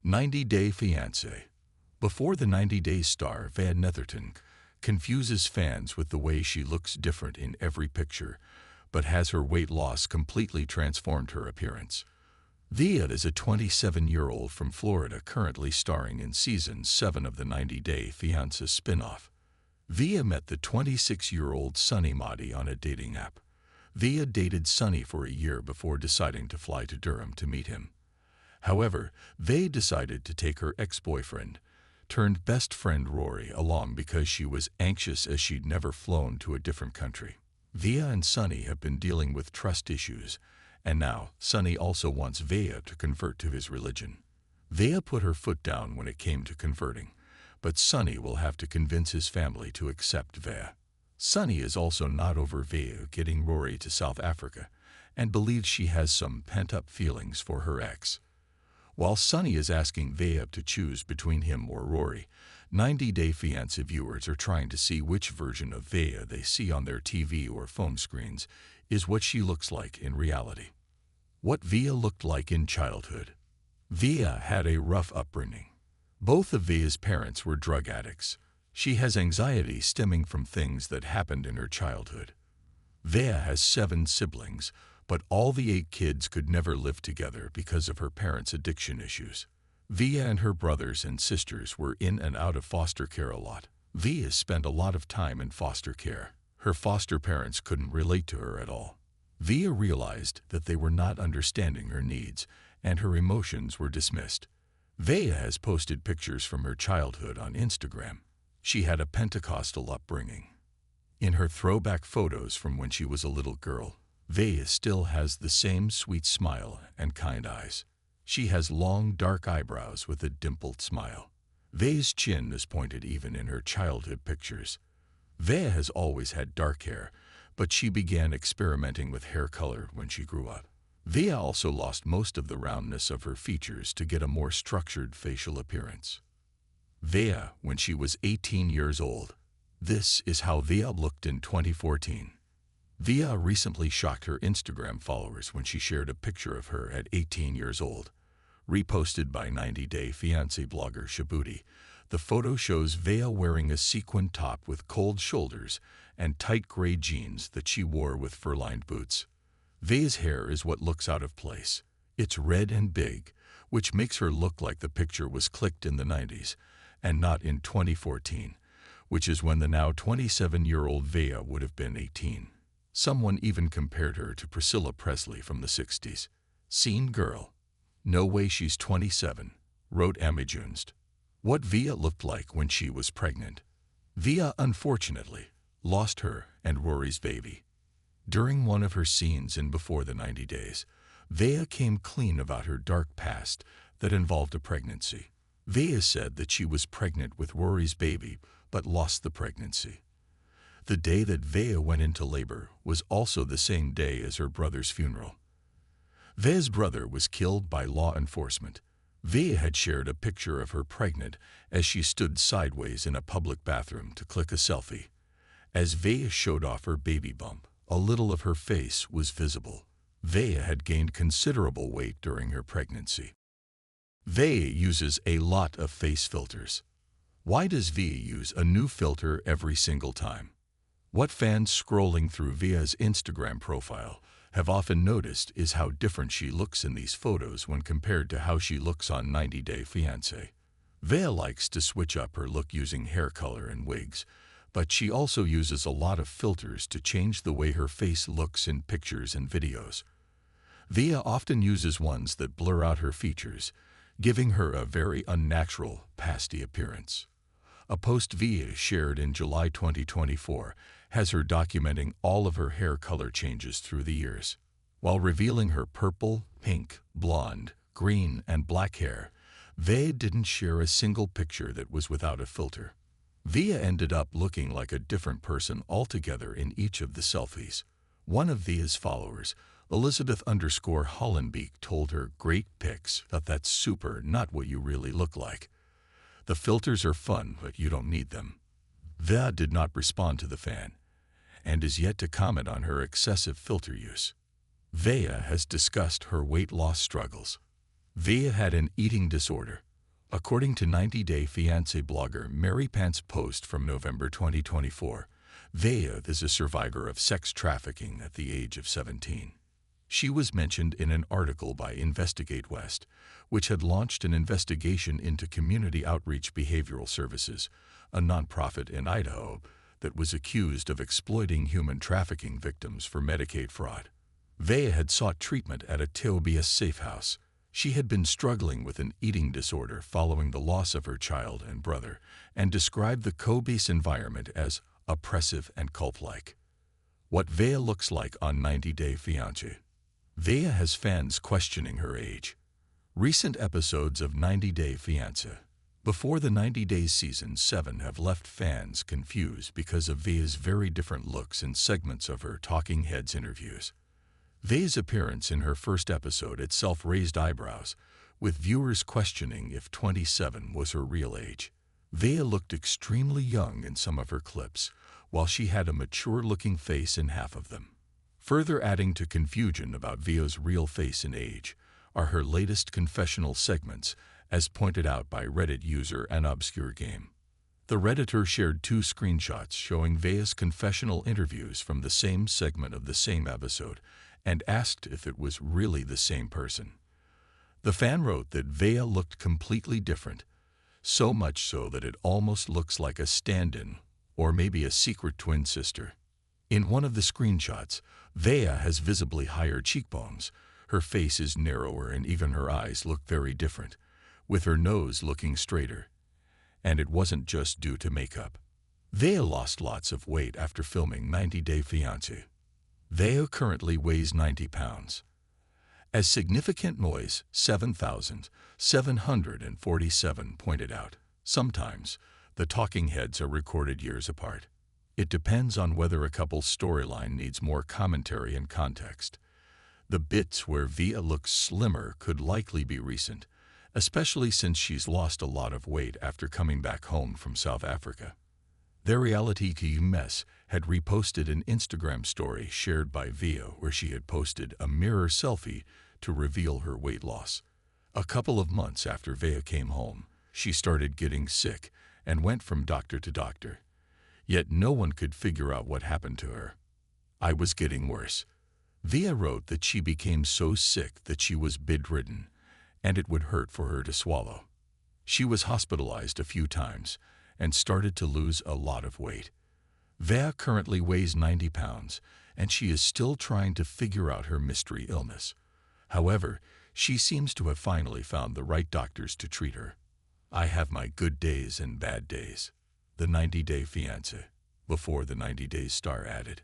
90-Day Fiancé. Before the 90 Days star, Veah Netherton confuses fans with the way she looks different in every picture, but has her weight loss completely transformed her appearance. Veah is a 27-year-old from Florida currently starring in Season 7 of the 90-Day Fiancé spin-off. Veah met the 26-year-old Sunny Mahdi on a dating app. Veah dated Sunny for a year before deciding to fly to Durham to meet him. However, Veah decided to take her ex-boyfriend, turned best friend Rory along because she was anxious as she'd never flown to a different country. Veah and Sunny have been dealing with trust issues, and now Sunny also wants Veah to convert to his religion. Veah put her foot down when it came to converting, but Sunny will have to convince his family to accept Veah. Sunny is also not over Veah getting Rory to South Africa and believes she has some pent-up feelings for her ex. While Sunny is asking Veah to choose between him or Rory, 90-Day Fiancé viewers are trying to see which version of Veah they see on their TV or phone screens is what she looks like in reality. What Veah looked like in childhood. Veah had a rough upbringing. Both of Veah's parents were drug addicts. She has anxiety stemming from things that happened in her childhood. Veah has 7 siblings, but all the 8 kids could never live together because of her parents' addiction issues. Veah and her brothers and sisters were in and out of foster care a lot. Veah spent a lot of time in foster care. Her foster parents couldn't relate to her at all. Veah realized that they were not understanding her needs, and her emotions were dismissed. Veah has posted pictures from her childhood on Instagram. She had a Pentecostal upbringing. In her throwback photos from when she was a little girl, Veah still has the same sweet smile and kind eyes. She has long, dark eyebrows with a dimpled smile. Veah's chin is pointed even in her childhood pictures. Veah has always had dark hair, but she began experimenting with hair color when she grew up. Veah also lost most of the roundness of her features to get a more structured facial appearance. Veah when she was 18 years old. This is how Veah looked in 2014. Veah recently shocked her Instagram followers when she shared a picture of her at 18 years old. Reposted by 90-Day Fiancé blogger Shabuti, the photo shows Veah wearing a sequined top with cold shoulders and tight gray jeans that she wore with fur-lined boots. Veah's hair is what looks out of place. It's red and big, which makes her look like the picture was clicked in the 90s and not in 2014, which is when the now 27-year-old Veah would have been 18. Someone even compared her to Priscilla Presley from the 60s. Scene girl. No way she's 27, wrote Amijunst. What Veah looked like when she was pregnant. Veah, unfortunately, lost her and Rory's baby. During one of her scenes in Before the 90 Days, Veah came clean about her dark past that involved a pregnancy. Veah said that she was pregnant with Rory's baby, but lost the pregnancy. The day that Veah went into labor was also the same day as her brother's funeral. Veah's brother was killed by law enforcement. Veah had shared a picture of her pregnant as she stood sideways in a public bathroom to click a selfie. As Veah showed off her baby bump, a little of her face was visible. Veah had gained considerable weight during her pregnancy. Veah uses a lot of face filters. Why does Veah use a new filter every single time? What fans scrolling through Veah's Instagram profile have often noticed is how different she looks in these photos when compared to how she looks on 90-Day Fiancé. Veah likes to switch up her look using hair color and wigs, but she also uses a lot of filters to change the way her face looks in pictures and videos. Veah often uses ones that blur out her features, giving her a very unnatural, pasty appearance. A post Veah shared in July 2024 has her documenting all of her hair color changes through the years. While revealing her purple, pink, blonde, green, and black hair, Veah didn't share a single picture that was without a filter. Veah ended up looking like a different person altogether in each of the selfies. One of Veah's followers, Elizabeth_Hollenbeek, told her, "Great pics, but that's super not what you really look like. The filters are fun, but you don't need them." Veah did not respond to the fan, and is yet to comment on her excessive filter use. Veah has discussed her weight loss struggles. Veah had an eating disorder. According to 90-Day Fiancé blogger Mary Pants post from November 2024, Veah is a survivor of sex trafficking at the age of 17. She was mentioned in an article by Investigate West, which had launched an investigation into Community Outreach Behavioral Services, a nonprofit in Idaho that was accused of exploiting human trafficking victims for Medicaid fraud. Veah had sought treatment at a Tobias safe house. She had been struggling with an eating disorder following the loss of her child and brother, and described the Tobias environment as oppressive and cult-like. What Veah looks like on 90-Day Fiancé. Veah has fans questioning her age. Recent episodes of 90-Day Fiancé before the 90 Days Season 7 have left fans confused because of Veah's very different looks in segments of her Talking Heads interviews. Veah's appearance in her first episode itself raised eyebrows, with viewers questioning if 27 was her real age. Veah looked extremely young in some of her clips, while she had a mature-looking face in half of them. Further adding to confusion about Veah's real face and age are her latest confessional segments, as pointed out by Reddit user An Obscure Game. The Redditor shared 2 screenshots showing Veah's confessional interviews from the same segment of the same episode and asked if it was really the same person. The fan wrote that Veah looked completely different, so much so that it almost looks like a stand-in or maybe a secret twin sister. In one of the screenshots, Veah has visibly higher cheekbones, her face is narrower and even her eyes look very different, with her nose looking straighter. And it wasn't just due to makeup. Veah lost lots of weight after filming 90-Day Fiancé. Veah currently weighs 90 pounds. As Significant Noise 7747 pointed out, sometimes the talking heads are recorded years apart. It depends on whether a couple's storyline needs more commentary and context. The bits where Veah looks slimmer could likely be recent, especially since she's lost a lot of weight after coming back home from South Africa. Their reality TV mess had reposted an Instagram story shared by Veah where she had posted a mirror selfie to reveal her weight loss. A couple of months after Veah came home, she started getting sick and went from doctor to doctor. Yet no one could figure out what happened to her. "I was getting worse." Veah wrote that she became so sick that she was bedridden, and it would hurt for her to swallow. She was hospitalized a few times and started to lose a lot of weight. Veah currently weighs 90 pounds, and she is still trying to figure out her mystery illness. However, she seems to have finally found the right doctors to treat her. "I have my good days and bad days," the 90-Day Fiancé before the 90 Days star added.